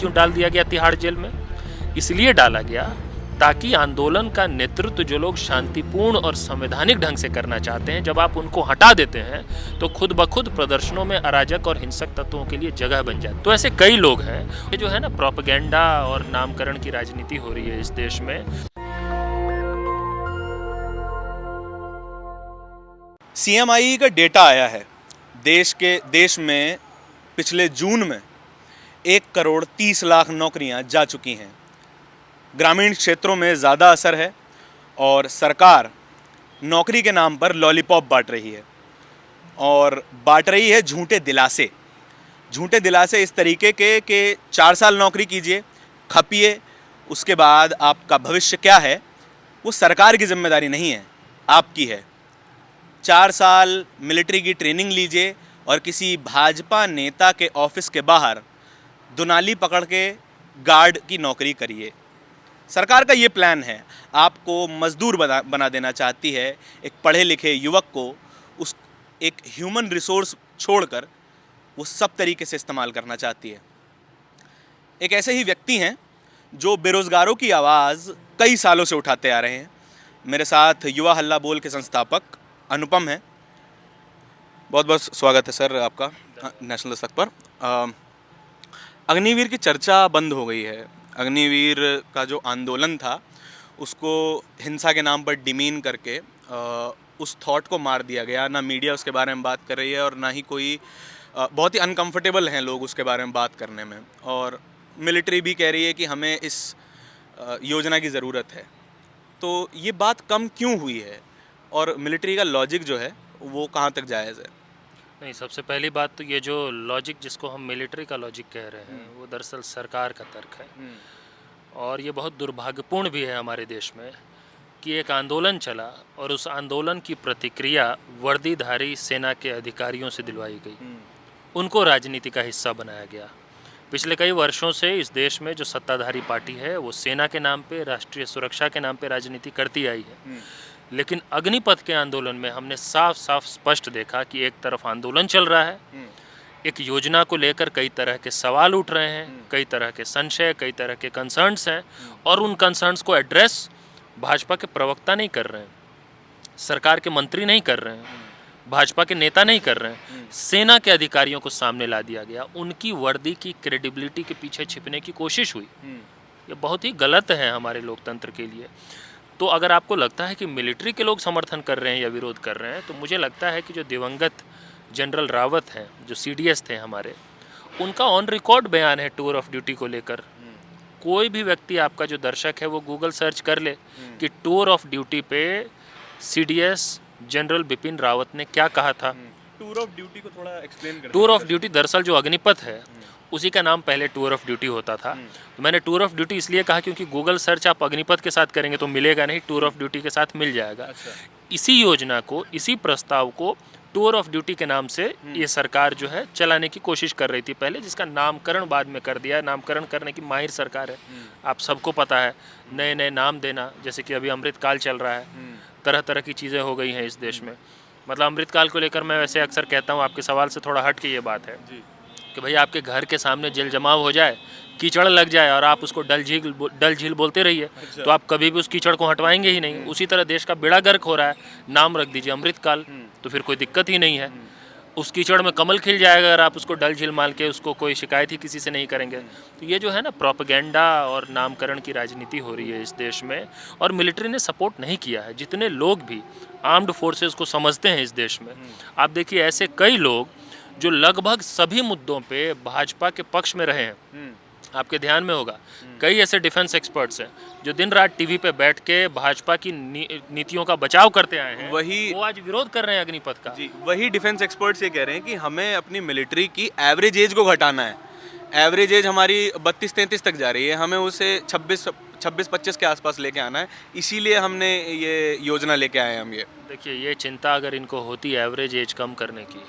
क्यों डाल दिया गया तिहाड़ जेल में? इसलिए डाला गया ताकि आंदोलन का नेतृत्व जो लोग शांतिपूर्ण और संवैधानिक ढंग से करना चाहते हैं, जब आप उनको हटा देते हैं तो खुद ब खुद प्रदर्शनों में अराजक और हिंसक तत्वों के लिए जगह बन जाती है। तो ऐसे कई लोग हैं। ये जो है ना, प्रोपेगेंडा और नामकरण की राजनीति हो रही है इस देश में। CMI का डेटा आया है, देश में पिछले जून में 1,30,00,000 नौकरियां जा चुकी हैं। ग्रामीण क्षेत्रों में ज़्यादा असर है और सरकार नौकरी के नाम पर लॉलीपॉप बांट रही है, और बांट रही है झूठे दिलासे इस तरीके के कि 4 साल नौकरी कीजिए, खपिए, उसके बाद आपका भविष्य क्या है वो सरकार की जिम्मेदारी नहीं है, आपकी है। 4 साल मिलिट्री की ट्रेनिंग लीजिए और किसी भाजपा नेता के ऑफिस के बाहर दुनाली पकड़ के गार्ड की नौकरी करिए। सरकार का ये प्लान है, आपको मजदूर बना देना चाहती है। एक पढ़े लिखे युवक को उस एक ह्यूमन रिसोर्स छोड़कर वो सब तरीके से इस्तेमाल करना चाहती है। एक ऐसे ही व्यक्ति हैं जो बेरोजगारों की आवाज़ कई सालों से उठाते आ रहे हैं। मेरे साथ युवा हल्ला बोल के संस्थापक अनुपम हैं। बहुत बहुत स्वागत है सर आपका नेशनल दस्तक पर। अग्निवीर की चर्चा बंद हो गई है। अग्निवीर का जो आंदोलन था उसको हिंसा के नाम पर डिमीन करके उस थॉट को मार दिया गया। ना मीडिया उसके बारे में बात कर रही है और ना ही कोई, बहुत ही अनकंफर्टेबल हैं लोग उसके बारे में बात करने में, और मिलिट्री भी कह रही है कि हमें इस योजना की ज़रूरत है। तो ये बात कम क्यों हुई है और मिलिट्री का लॉजिक जो है वो कहाँ तक जायज़ है? नहीं, सबसे पहली बात तो ये जो लॉजिक जिसको हम मिलिट्री का लॉजिक कह रहे हैं वो दरअसल सरकार का तर्क है। और ये बहुत दुर्भाग्यपूर्ण भी है हमारे देश में कि एक आंदोलन चला और उस आंदोलन की प्रतिक्रिया वर्दीधारी सेना के अधिकारियों से दिलवाई गई, उनको राजनीति का हिस्सा बनाया गया। पिछले कई वर्षों से इस देश में जो सत्ताधारी पार्टी है वो सेना के नाम पे, राष्ट्रीय सुरक्षा के नाम पे राजनीति करती आई है। लेकिन अग्निपथ के आंदोलन में हमने साफ साफ स्पष्ट देखा कि एक तरफ आंदोलन चल रहा है, एक योजना को लेकर कई तरह के सवाल उठ रहे हैं, कई तरह के संशय, कई तरह के कंसर्न्स हैं, और उन कंसर्न्स को एड्रेस भाजपा के प्रवक्ता नहीं कर रहे हैं, सरकार के मंत्री नहीं कर रहे हैं, भाजपा के नेता नहीं कर रहे हैं। सेना के अधिकारियों को सामने ला दिया गया, उनकी वर्दी की क्रेडिबिलिटी के पीछे छिपने की कोशिश हुई। ये बहुत ही गलत है हमारे लोकतंत्र के लिए। तो अगर आपको लगता है कि मिलिट्री के लोग समर्थन कर रहे हैं या विरोध कर रहे हैं, तो मुझे लगता है कि जो दिवंगत जनरल रावत हैं, जो CDS थे हमारे, उनका ऑन रिकॉर्ड बयान है टूर ऑफ ड्यूटी को लेकर। कोई भी व्यक्ति, आपका जो दर्शक है, वो गूगल सर्च कर ले कि टूर ऑफ ड्यूटी पे CDS जनरल बिपिन रावत ने क्या कहा था। टूर ऑफ ड्यूटी को थोड़ा एक्सप्लेन करें। टूर ऑफ ड्यूटी दरअसल जो अग्निपथ है उसी का नाम पहले टूर ऑफ ड्यूटी होता था। तो मैंने टूर ऑफ ड्यूटी इसलिए कहा क्योंकि गूगल सर्च आप अग्निपथ के साथ करेंगे तो मिलेगा नहीं, टूर ऑफ ड्यूटी के साथ मिल जाएगा। अच्छा। इसी योजना को, इसी प्रस्ताव को टूर ऑफ ड्यूटी के नाम से ये सरकार जो है चलाने की कोशिश कर रही थी पहले, जिसका नामकरण बाद में कर दिया। नामकरण करने की माहिर सरकार है, आप सबको पता है। नए नए नाम देना, जैसे कि अभी अमृतकाल चल रहा है, तरह तरह की चीज़ें हो गई हैं इस देश में। मतलब अमृतकाल को लेकर मैं वैसे अक्सर कहता हूँ, आपके सवाल से थोड़ा हट के ये बात है कि भाई आपके घर के सामने जल जमाव हो जाए, कीचड़ लग जाए और आप उसको डल झील बोलते रहिए, तो आप कभी भी उस कीचड़ को हटवाएंगे ही नहीं। उसी तरह देश का बेड़ा गर्क हो रहा है, नाम रख दीजिए अमृतकाल, तो फिर कोई दिक्कत ही नहीं है। उस कीचड़ में कमल खिल जाएगा अगर आप उसको डल झील मान के उसको कोई शिकायत ही किसी से नहीं करेंगे। तो ये जो है ना, प्रोपेगेंडा और नामकरण की राजनीति हो रही है इस देश में, और मिलिट्री ने सपोर्ट नहीं किया है। जितने लोग भी आर्म्ड फोर्सेस को समझते हैं इस देश में, आप देखिए ऐसे कई लोग जो लगभग सभी मुद्दों पे भाजपा के पक्ष में रहे हैं। आपके ध्यान में होगा कई ऐसे डिफेंस एक्सपर्ट्स हैं जो दिन रात टीवी पे बैठ के भाजपा की नीतियों का बचाव करते आए हैं, वो आज विरोध कर रहे हैं अग्निपथ का। जी, वही डिफेंस एक्सपर्ट्स ये कह रहे हैं कि हमें अपनी मिलिट्री की एवरेज एज को घटाना है। एवरेज एज हमारी 32-33 तक जा रही है, हमें उसे 26-25 के आसपास लेके आना है। इसीलिए हमने ये योजना लेके आए हैं हम। ये देखिए, ये चिंता अगर इनको होती एवरेज एज कम करने की,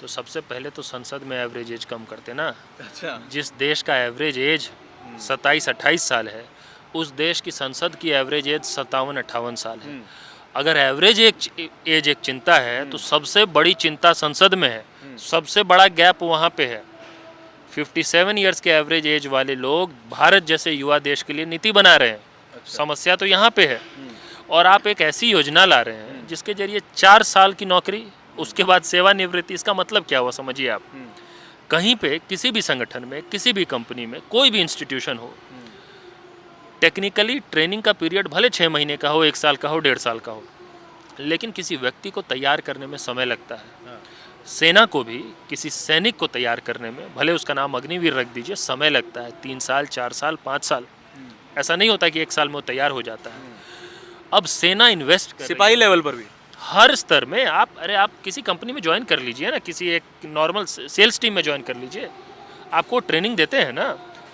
तो सबसे पहले तो संसद में एवरेज एज कम करते ना। अच्छा। जिस देश का एवरेज एज 27-28 साल है, उस देश की संसद की एवरेज एज 57-58 साल है। अगर एवरेज एज एक चिंता है तो सबसे बड़ी चिंता संसद में है, सबसे बड़ा गैप वहाँ पे है। 57 ईयर्स के एवरेज एज वाले लोग भारत जैसे युवा देश के लिए नीति बना रहे हैं। समस्या तो यहाँ पे है। और आप एक ऐसी योजना ला रहे हैं जिसके जरिए 4 साल की नौकरी, उसके बाद सेवानिवृत्ति। इसका मतलब क्या हुआ समझिए आप। कहीं पे किसी भी संगठन में, किसी भी कंपनी में, कोई भी इंस्टीट्यूशन हो, टेक्निकली ट्रेनिंग का पीरियड भले 6 महीने का हो, 1 साल का हो, 1.5 साल का हो, लेकिन किसी व्यक्ति को तैयार करने में समय लगता है। सेना को भी किसी सैनिक को तैयार करने में, भले उसका नाम अग्निवीर रख दीजिए, समय लगता है। 3 साल, 4 साल, 5 साल। ऐसा नहीं होता कि 1 साल में वो तैयार हो जाता है। अब सेना इन्वेस्ट कर सिपाही लेवल पर भी हर स्तर में। आप किसी कंपनी में ज्वाइन कर लीजिए ना, किसी एक नॉर्मल सेल्स टीम में ज्वाइन कर लीजिए। आपको ट्रेनिंग देते हैं ना,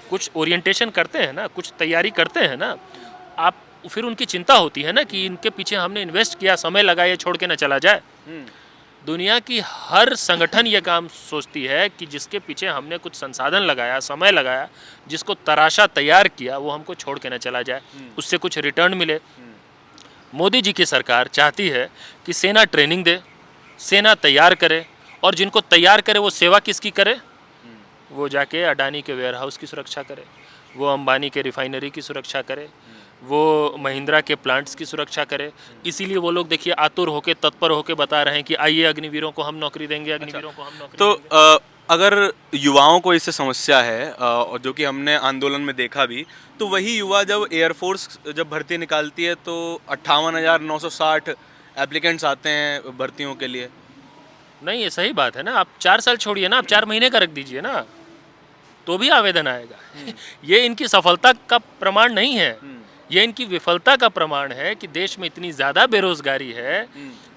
कुछ ओरिएंटेशन करते हैं ना, कुछ तैयारी करते हैं ना, आप फिर उनकी चिंता होती है ना कि इनके पीछे हमने इन्वेस्ट किया, समय लगा, ये छोड़ के ना चला जाए। दुनिया की हर संगठन ये काम सोचती है कि जिसके पीछे हमने कुछ संसाधन लगाया, समय लगाया, जिसको तराशा तैयार किया, वो हमको छोड़ के ना चला जाए, उससे कुछ रिटर्न मिले। मोदी जी की सरकार चाहती है कि सेना ट्रेनिंग दे, सेना तैयार करे, और जिनको तैयार करे वो सेवा किसकी करे? वो जाके अडानी के वेयरहाउस की सुरक्षा करे, वो अंबानी के रिफाइनरी की सुरक्षा करे, वो महिंद्रा के प्लांट्स की सुरक्षा करे। इसीलिए वो लोग देखिए आतुर होके, तत्पर होके बता रहे हैं कि आइए अग्निवीरों को हम नौकरी देंगे, अग्निवीरों को हम नौकरी तो अगर युवाओं को इससे समस्या है, और जो कि हमने आंदोलन में देखा भी, तो वही युवा जब एयरफोर्स जब भर्ती निकालती है तो 58,960 एप्लीकेंट्स आते हैं भर्तियों के लिए। नहीं, ये सही बात है ना। आप 4 साल छोड़िए ना, आप 4 महीने का रख दीजिए ना, तो भी आवेदन आएगा। ये इनकी सफलता का प्रमाण नहीं है, ये इनकी विफलता का प्रमाण है कि देश में इतनी ज़्यादा बेरोजगारी है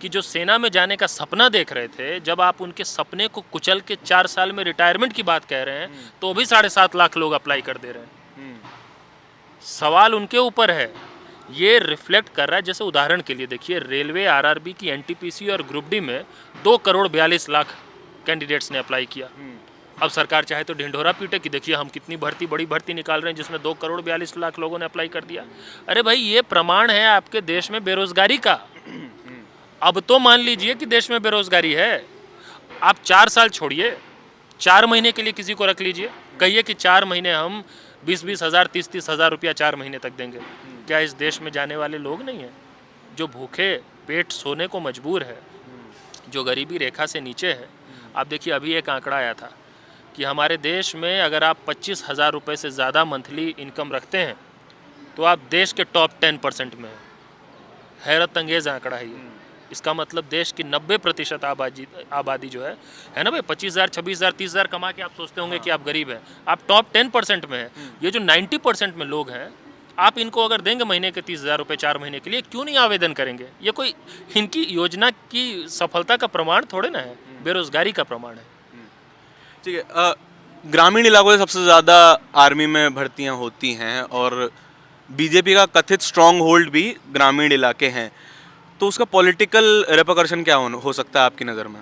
कि जो सेना में जाने का सपना देख रहे थे, जब आप उनके सपने को कुचल के 4 साल में रिटायरमेंट की बात कह रहे हैं, तो भी 7.5 लाख लोग अप्लाई कर दे रहे हैं। सवाल उनके ऊपर है। ये रिफ्लेक्ट कर रहा है, जैसे उदाहरण के लिए देखिए, रेलवे आरआरबी की एनटीपीसी और ग्रुप डी में 2 करोड़ 42 लाख कैंडिडेट्स ने अप्लाई किया। अब सरकार चाहे तो ढिंढोरा पीटे कि देखिए हम कितनी बड़ी भर्ती निकाल रहे हैं जिसमें 2 करोड़ 42 लाख लोगों ने अप्लाई कर दिया। अरे भाई, ये प्रमाण है आपके देश में बेरोजगारी का। अब तो मान लीजिए कि देश में बेरोजगारी है। आप 4 साल छोड़िए, 4 महीने के लिए किसी को रख लीजिए, कहिए कि 4 महीने हम 20-20 हज़ार, 30-30 हज़ार रुपया 4 महीने तक देंगे। क्या इस देश में जाने वाले लोग नहीं हैं जो भूखे पेट सोने को मजबूर है, जो गरीबी रेखा से नीचे है? आप देखिए, अभी एक आंकड़ा आया था कि हमारे देश में अगर आप 25,000 रुपये से ज़्यादा मंथली इनकम रखते हैं तो आप देश के टॉप 10% में हैं। हैरत अंगेज़ आंकड़ा है ये। इसका मतलब देश की 90% आबादी जो है ना भाई, 25,000, 26,000, 30,000 कमा के आप सोचते होंगे कि आप गरीब हैं, आप टॉप 10% में हैं। ये जो 90% में लोग हैं, आप इनको अगर देंगे महीने के 30,000 रुपये 4 महीने के लिए, क्यों नहीं आवेदन करेंगे? ये कोई इनकी योजना की सफलता का प्रमाण थोड़े ना है, बेरोजगारी का प्रमाण है। ठीक है। ग्रामीण इलाकों से सबसे ज़्यादा आर्मी में भर्तियां होती हैं और बीजेपी का कथित स्ट्रॉन्ग होल्ड भी ग्रामीण इलाके हैं, तो उसका पॉलिटिकल रेपरकशन क्या हो सकता है आपकी नज़र में?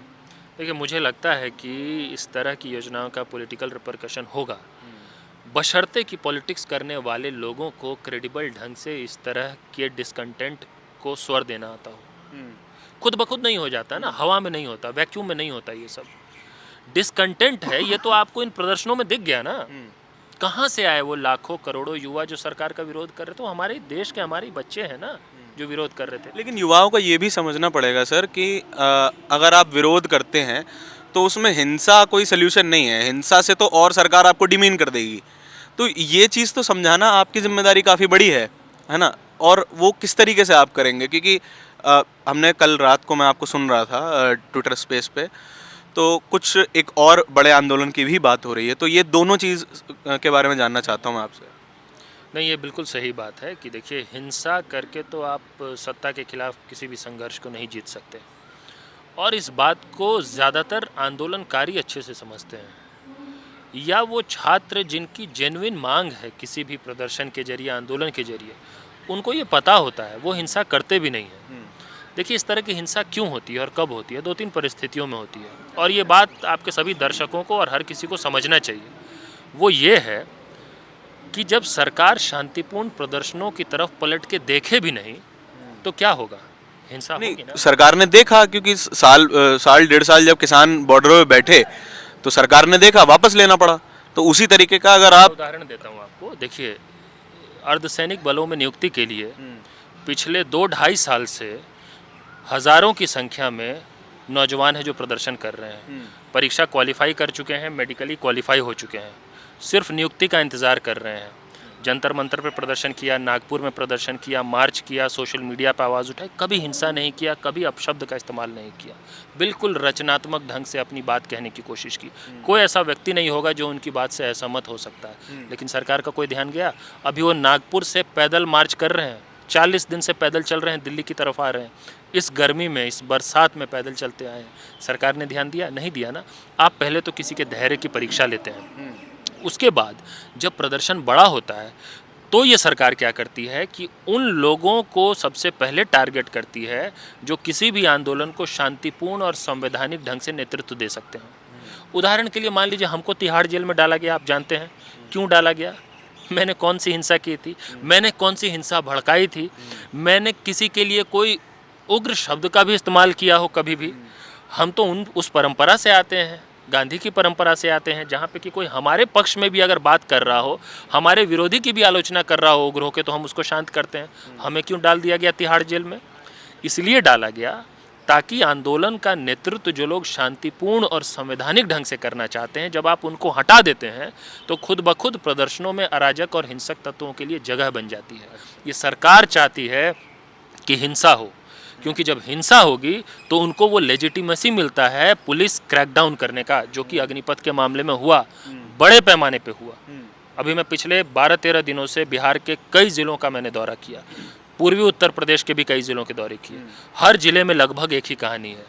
देखिए, मुझे लगता है कि इस तरह की योजनाओं का पॉलिटिकल रिपरकशन होगा, बशर्ते कि पॉलिटिक्स करने वाले लोगों को क्रेडिबल ढंग से इस तरह के डिसकंटेंट को स्वर देना आता हो। खुद ब खुद नहीं हो जाता ना, हवा में नहीं होता, वैक्यूम में नहीं होता। ये सब डिसकंटेंट है, ये तो आपको इन प्रदर्शनों में दिख गया ना। कहाँ से आए वो लाखों करोड़ों युवा जो सरकार का विरोध कर रहे थे? तो हमारे देश के, हमारे बच्चे हैं ना जो विरोध कर रहे थे। लेकिन युवाओं को ये भी समझना पड़ेगा सर कि अगर आप विरोध करते हैं तो उसमें हिंसा कोई सल्यूशन नहीं है। हिंसा से तो और सरकार आपको डिमीन कर देगी। तो ये चीज़ तो समझाना आपकी जिम्मेदारी काफ़ी बड़ी है ना? और वो किस तरीके से आप करेंगे? क्योंकि हमने कल रात को, मैं आपको सुन रहा था ट्विटर स्पेस पे, तो कुछ एक और बड़े आंदोलन की भी बात हो रही है। तो ये दोनों चीज़ के बारे में जानना चाहता हूँ मैं आपसे। नहीं, ये बिल्कुल सही बात है कि देखिए, हिंसा करके तो आप सत्ता के खिलाफ किसी भी संघर्ष को नहीं जीत सकते, और इस बात को ज़्यादातर आंदोलनकारी अच्छे से समझते हैं, या वो छात्र जिनकी जेन्युइन मांग है किसी भी प्रदर्शन के जरिए, आंदोलन के जरिए, उनको ये पता होता है, वो हिंसा करते भी नहीं हैं। देखिए, इस तरह की हिंसा क्यों होती है और कब होती है? 2-3 परिस्थितियों में होती है, और ये बात आपके सभी दर्शकों को और हर किसी को समझना चाहिए। वो ये है कि जब सरकार शांतिपूर्ण प्रदर्शनों की तरफ पलट के देखे भी नहीं तो क्या होगा? हिंसा होगी ना। सरकार ने देखा, क्योंकि साल 1.5 साल जब किसान बॉर्डरों में बैठे तो सरकार ने देखा, वापस लेना पड़ा। तो उसी तरीके का अगर आप उदाहरण देता हूँ आपको, देखिए अर्धसैनिक बलों में नियुक्ति के लिए पिछले 2-2.5 साल से हज़ारों की संख्या में नौजवान हैं जो प्रदर्शन कर रहे हैं, परीक्षा क्वालिफाई कर चुके हैं, मेडिकली क्वालिफाई हो चुके हैं, सिर्फ नियुक्ति का इंतज़ार कर रहे हैं। जंतर मंतर पर प्रदर्शन किया, नागपुर में प्रदर्शन किया, मार्च किया, सोशल मीडिया पर आवाज़ उठाई, कभी हिंसा नहीं किया, कभी अपशब्द का इस्तेमाल नहीं किया, बिल्कुल रचनात्मक ढंग से अपनी बात कहने की कोशिश की। कोई ऐसा व्यक्ति नहीं होगा जो उनकी बात से असहमत हो सकता है, लेकिन सरकार का कोई ध्यान गया? अभी वो नागपुर से पैदल मार्च कर रहे हैं, 40 दिन से पैदल चल रहे हैं, दिल्ली की तरफ आ रहे हैं, इस गर्मी में, इस बरसात में पैदल चलते आए हैं। सरकार ने ध्यान दिया? नहीं दिया ना। आप पहले तो किसी के धैर्य की परीक्षा लेते हैं, उसके बाद जब प्रदर्शन बड़ा होता है तो ये सरकार क्या करती है कि उन लोगों को सबसे पहले टारगेट करती है जो किसी भी आंदोलन को शांतिपूर्ण और संवैधानिक ढंग से नेतृत्व दे सकते हैं। उदाहरण के लिए मान लीजिए हमको तिहाड़ जेल में डाला गया, आप जानते हैं क्यों डाला गया? मैंने कौन सी हिंसा की थी? मैंने कौन सी हिंसा भड़काई थी? मैंने किसी के लिए कोई उग्र शब्द का भी इस्तेमाल किया हो कभी भी? हम तो उस परंपरा से आते हैं, गांधी की परंपरा से आते हैं, जहाँ पे कि कोई हमारे पक्ष में भी अगर बात कर रहा हो, हमारे विरोधी की भी आलोचना कर रहा हो उग्र होकर, तो हम उसको शांत करते हैं। हमें क्यों डाल दिया गया तिहाड़ जेल में? इसलिए डाला गया ताकि आंदोलन का नेतृत्व जो लोग शांतिपूर्ण और संवैधानिक ढंग से करना चाहते हैं, जब आप उनको हटा देते हैं तो खुद ब खुद प्रदर्शनों में अराजक और हिंसक तत्वों के लिए जगह बन जाती है। ये सरकार चाहती है कि हिंसा हो, क्योंकि जब हिंसा होगी तो उनको वो लेजिटिमेसी मिलता है पुलिस क्रैकडाउन करने का, जो कि अग्निपथ के मामले में हुआ, बड़े पैमाने पे हुआ। अभी मैं पिछले 12-13 दिनों से बिहार के कई ज़िलों का मैंने दौरा किया, पूर्वी उत्तर प्रदेश के भी कई ज़िलों के दौरे किए। हर ज़िले में लगभग एक ही कहानी है।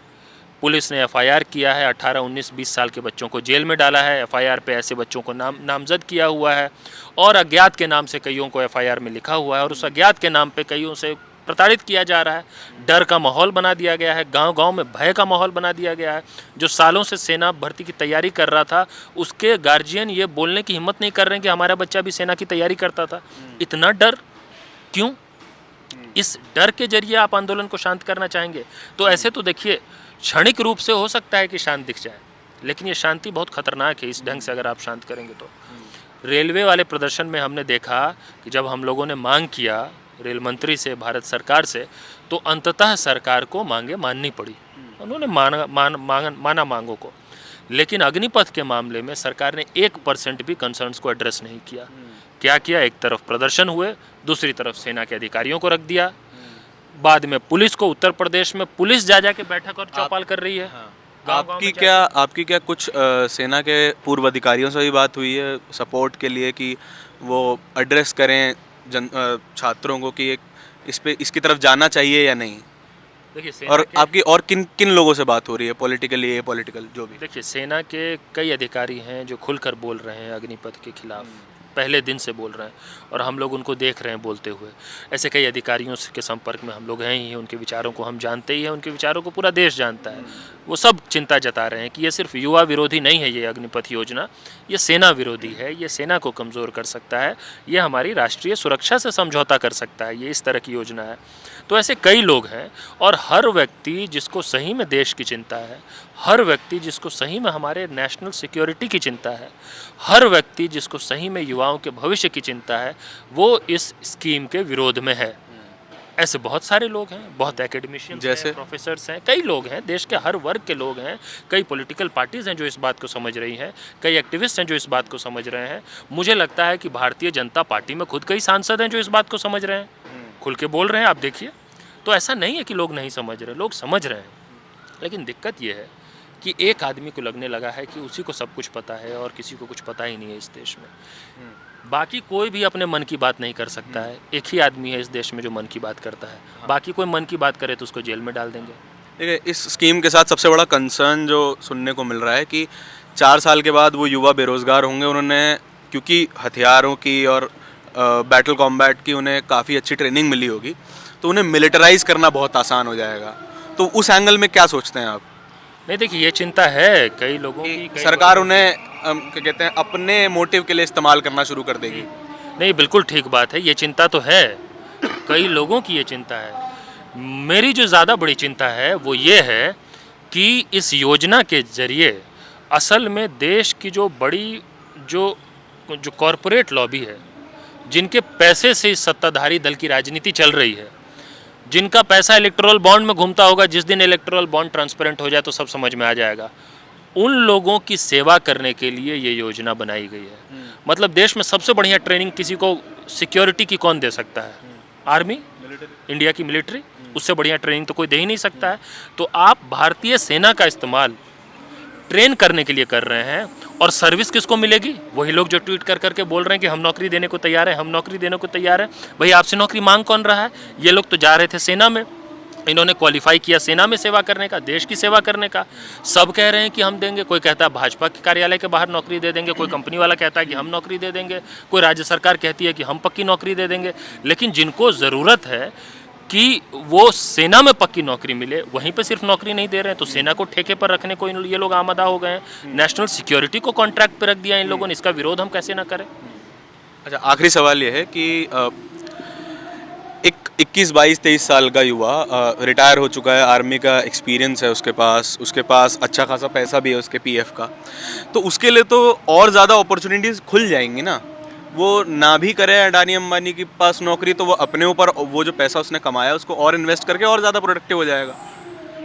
पुलिस ने एफआईआर किया है, 18, 19, 20 साल के बच्चों को जेल में डाला है, एफआईआर पे ऐसे बच्चों को नामजद किया हुआ है, और अज्ञात के नाम से कईयों को एफआईआर में लिखा हुआ है, और उस अज्ञात के नाम पे कईयों से प्रताड़ित किया जा रहा है। डर का माहौल बना दिया गया है, गांव-गांव में भय का माहौल बना दिया गया है। जो सालों से सेना भर्ती की तैयारी कर रहा था, उसके गार्जियन ये बोलने की हिम्मत नहीं कर रहे हैं कि हमारा बच्चा भी सेना की तैयारी करता था। इतना डर क्यों? इस डर के जरिए आप आंदोलन को शांत करना चाहेंगे? तो ऐसे तो देखिए, क्षणिक रूप से हो सकता है कि शांत दिख जाए, लेकिन ये शांति बहुत खतरनाक है इस ढंग से अगर आप शांत करेंगे तो। रेलवे वाले प्रदर्शन में हमने देखा कि जब हम लोगों ने मांग किया रेल मंत्री से, भारत सरकार से, तो अंततः सरकार को मांगे माननी पड़ी। उन्होंने माना मांगों को, लेकिन अग्निपथ के मामले में सरकार ने 1% भी कंसर्न्स को एड्रेस नहीं किया। क्या किया? एक तरफ प्रदर्शन हुए, दूसरी तरफ सेना के अधिकारियों को रख दिया। बाद में पुलिस को, उत्तर प्रदेश में पुलिस जा के बैठक और चौपाल कर रही है। आपकी क्या कुछ सेना के पूर्व अधिकारियों से भी बात हुई है सपोर्ट के लिए कि वो एड्रेस करें छात्रों को कि इसकी तरफ जाना चाहिए या नहीं? देखिए, और आपकी और किन किन लोगों से बात हो रही है, पॉलिटिकली, पॉलिटिकल जो भी? देखिए, सेना के कई अधिकारी हैं जो खुलकर बोल रहे हैं अग्निपथ के खिलाफ, पहले दिन से बोल रहे हैं, और हम लोग उनको देख रहे हैं बोलते हुए। ऐसे कई अधिकारियों के संपर्क में हम लोग हैं ही, उनके विचारों को हम जानते ही हैं, उनके विचारों को पूरा देश जानता है। वो सब चिंता जता रहे हैं कि ये सिर्फ युवा विरोधी नहीं है, ये अग्निपथ योजना, ये सेना विरोधी है, ये सेना को कमज़ोर कर सकता है, ये हमारी राष्ट्रीय सुरक्षा से समझौता कर सकता है, ये इस तरह की योजना है। तो ऐसे कई लोग हैं, और हर व्यक्ति जिसको सही में देश की चिंता है, हर व्यक्ति जिसको सही में हमारे नेशनल सिक्योरिटी की चिंता है, हर व्यक्ति जिसको सही में युवाओं के भविष्य की चिंता है, वो इस स्कीम के विरोध में है। ऐसे बहुत सारे लोग हैं, बहुत एकेडमिशियंस हैं, प्रोफेसर्स हैं, कई लोग हैं, देश के हर वर्ग के लोग हैं, कई पॉलिटिकल पार्टीज़ हैं जो इस बात को समझ रही हैं, कई एक्टिविस्ट हैं जो इस बात को समझ रहे हैं। मुझे लगता है कि भारतीय जनता पार्टी में खुद कई सांसद हैं जो इस बात को समझ रहे हैं, खुल के बोल रहे हैं, आप देखिए। तो ऐसा नहीं है कि लोग नहीं समझ रहे, लोग समझ रहे हैं, लेकिन दिक्कत ये है कि एक आदमी को लगने लगा है कि उसी को सब कुछ पता है और किसी को कुछ पता ही नहीं है इस देश में। बाकी कोई भी अपने मन की बात नहीं कर सकता है, एक ही आदमी है इस देश में जो मन की बात करता है। बाकी कोई मन की बात करे तो उसको जेल में डाल देंगे। देखिए, इस स्कीम के साथ सबसे बड़ा कंसर्न जो सुनने को मिल रहा है कि 4 साल के बाद वो युवा बेरोज़गार होंगे। उन्होंने, क्योंकि हथियारों की और बैटल कॉम्बैट की उन्हें काफ़ी अच्छी ट्रेनिंग मिली होगी, तो उन्हें मिलिटराइज़ करना बहुत आसान हो जाएगा। तो उस एंगल में क्या सोचते हैं आप? नहीं, देखिए, ये चिंता है कई लोगों की। सरकार उन्हें क्या कहते हैं, अपने मोटिव के लिए इस्तेमाल करना शुरू कर देगी। नहीं, बिल्कुल ठीक बात है, ये चिंता तो है, कई लोगों की ये चिंता है। मेरी जो ज़्यादा बड़ी चिंता है वो ये है कि इस योजना के जरिए असल में देश की जो बड़ी जो जो कॉरपोरेट लॉबी है, जिनके पैसे से इस सत्ताधारी दल की राजनीति चल रही है, जिनका पैसा इलेक्टोरल बॉन्ड में घूमता होगा, जिस दिन इलेक्टोरल बॉन्ड ट्रांसपेरेंट हो जाए तो सब समझ में आ जाएगा, उन लोगों की सेवा करने के लिए ये योजना बनाई गई है। मतलब देश में सबसे बढ़िया ट्रेनिंग किसी को सिक्योरिटी की कौन दे सकता है? आर्मी, इंडिया की मिलिट्री, उससे बढ़िया ट्रेनिंग तो कोई दे ही नहीं सकता है। तो आप भारतीय सेना का इस्तेमाल ट्रेन करने के लिए कर रहे हैं, और सर्विस किसको मिलेगी? वही लोग जो ट्वीट कर करके बोल रहे हैं कि हम नौकरी देने को तैयार हैं, हम नौकरी देने को तैयार हैं। भाई आपसे नौकरी मांग कौन रहा है? ये लोग तो जा रहे थे सेना में, इन्होंने क्वालिफाई किया सेना में सेवा करने का, देश की सेवा करने का। सब कह रहे हैं कि हम देंगे, कोई कहता है भाजपा के कार्यालय के बाहर नौकरी दे देंगे, कोई कंपनी वाला कहता है कि हम नौकरी दे देंगे, कोई राज्य सरकार कहती है कि हम पक्की नौकरी दे देंगे। लेकिन जिनको ज़रूरत है कि वो सेना में पक्की नौकरी मिले, वहीं पे सिर्फ नौकरी नहीं दे रहे हैं, तो सेना को ठेके पर रखने को ये लोग आमादा हो गए हैं। नेशनल सिक्योरिटी को कॉन्ट्रैक्ट पे रख दिया इन लोगों ने, इसका विरोध हम कैसे ना करें? अच्छा, आखिरी सवाल ये है कि एक 21-22-23 साल का युवा रिटायर हो चुका है, आर्मी का एक्सपीरियंस है उसके पास अच्छा खासा पैसा भी है उसके पीएफ का, तो उसके लिए तो और ज़्यादा अपॉर्चुनिटीज़ खुल जाएंगी ना। वो ना भी करे अडानी अंबानी के पास नौकरी, तो वो अपने ऊपर वो जो पैसा उसने कमाया उसको और इन्वेस्ट करके और ज़्यादा प्रोडक्टिव हो जाएगा।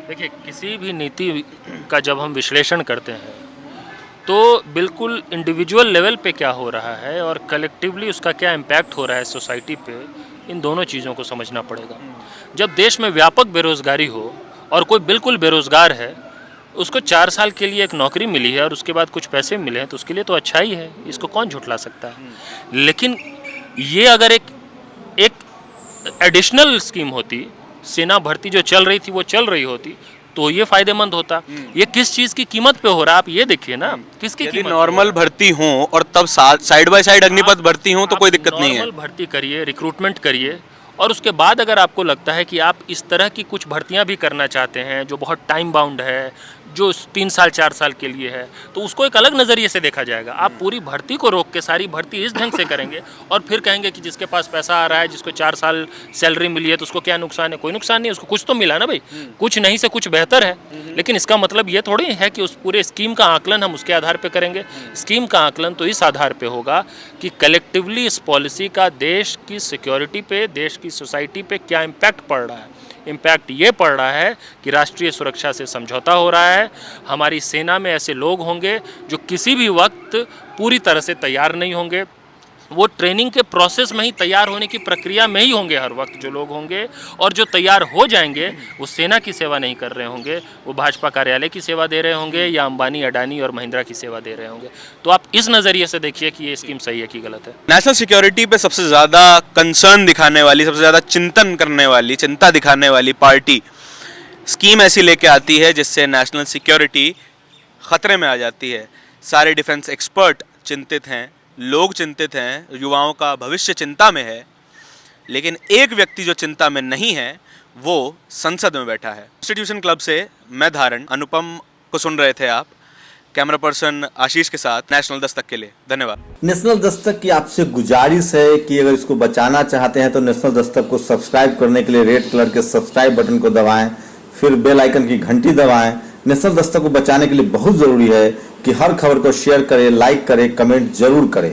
देखिए, किसी भी नीति का जब हम विश्लेषण करते हैं तो बिल्कुल इंडिविजुअल लेवल पे क्या हो रहा है और कलेक्टिवली उसका क्या इम्पैक्ट हो रहा है सोसाइटी पे, इन दोनों चीज़ों को समझना पड़ेगा। जब देश में व्यापक बेरोज़गारी हो और कोई बिल्कुल बेरोज़गार है, उसको 4 साल के लिए एक नौकरी मिली है और उसके बाद कुछ पैसे मिले हैं, तो उसके लिए तो अच्छा ही है, इसको कौन झुठला सकता है। लेकिन ये अगर एक एडिशनल स्कीम होती, सेना भर्ती जो चल रही थी वो चल रही होती, तो ये फायदेमंद होता। ये किस चीज़ की कीमत पे हो रहा है आप ये देखिए ना, किसकी कीमत? नॉर्मल भर्ती हो और तब साइड बाय साइड अग्निपथ भर्ती हो तो कोई दिक्कत नहीं है। नॉर्मल भर्ती करिए, रिक्रूटमेंट करिए, और उसके बाद अगर आपको लगता है कि आप इस तरह की कुछ भर्तियां भी करना चाहते हैं जो बहुत टाइम बाउंड है, जो 3 साल 4 साल के लिए है, तो उसको एक अलग नज़रिए से देखा जाएगा। आप पूरी भर्ती को रोक के सारी भर्ती इस ढंग से करेंगे और फिर कहेंगे कि जिसके पास पैसा आ रहा है, जिसको 4 साल सैलरी मिली है, तो उसको क्या नुकसान है? कोई नुकसान नहीं है, उसको कुछ तो मिला ना भाई, कुछ नहीं से कुछ बेहतर है। लेकिन इसका मतलब ये थोड़ी है कि उस पूरे स्कीम का आकलन हम उसके आधार पर करेंगे। स्कीम का आकलन तो इस आधार पर होगा कि कलेक्टिवली इस पॉलिसी का देश की सिक्योरिटी पे, देश की सोसाइटी पे क्या इम्पैक्ट पड़ रहा है। इम्पैक्ट ये पड़ रहा है कि राष्ट्रीय सुरक्षा से समझौता हो रहा है, हमारी सेना में ऐसे लोग होंगे जो किसी भी वक्त पूरी तरह से तैयार नहीं होंगे, वो ट्रेनिंग के प्रोसेस में ही तैयार होने की प्रक्रिया में ही होंगे हर वक्त जो लोग होंगे, और जो तैयार हो जाएंगे वो सेना की सेवा नहीं कर रहे होंगे, वो भाजपा कार्यालय की सेवा दे रहे होंगे या अंबानी, अडानी और महिंद्रा की सेवा दे रहे होंगे। तो आप इस नज़रिए से देखिए कि ये स्कीम सही है कि गलत है। नेशनल सिक्योरिटी पे सबसे ज़्यादा कंसर्न दिखाने वाली, सबसे ज़्यादा चिंतन करने वाली, चिंता दिखाने वाली पार्टी स्कीम ऐसी लेके आती है जिससे नेशनल सिक्योरिटी ख़तरे में आ जाती है। सारे डिफेंस एक्सपर्ट चिंतित हैं, लोग चिंतित हैं, युवाओं का भविष्य चिंता में है, लेकिन एक व्यक्ति जो चिंता में नहीं है वो संसद में बैठा है। इंस्टीट्यूशन क्लब से मैं धारण, अनुपम को सुन रहे थे आप। कैमरा पर्सन आशीष के साथ नेशनल दस्तक के लिए धन्यवाद। नेशनल दस्तक की आपसे गुजारिश है कि अगर इसको बचाना चाहते हैं तो नेशनल दस्तक को सब्सक्राइब करने के लिए रेड कलर के सब्सक्राइब बटन को दबाएं, फिर बेल आइकन की घंटी दबाएं। नेशनल दस्तक को बचाने के लिए बहुत जरूरी है कि हर खबर को शेयर करें, लाइक करें, कमेंट जरूर करें।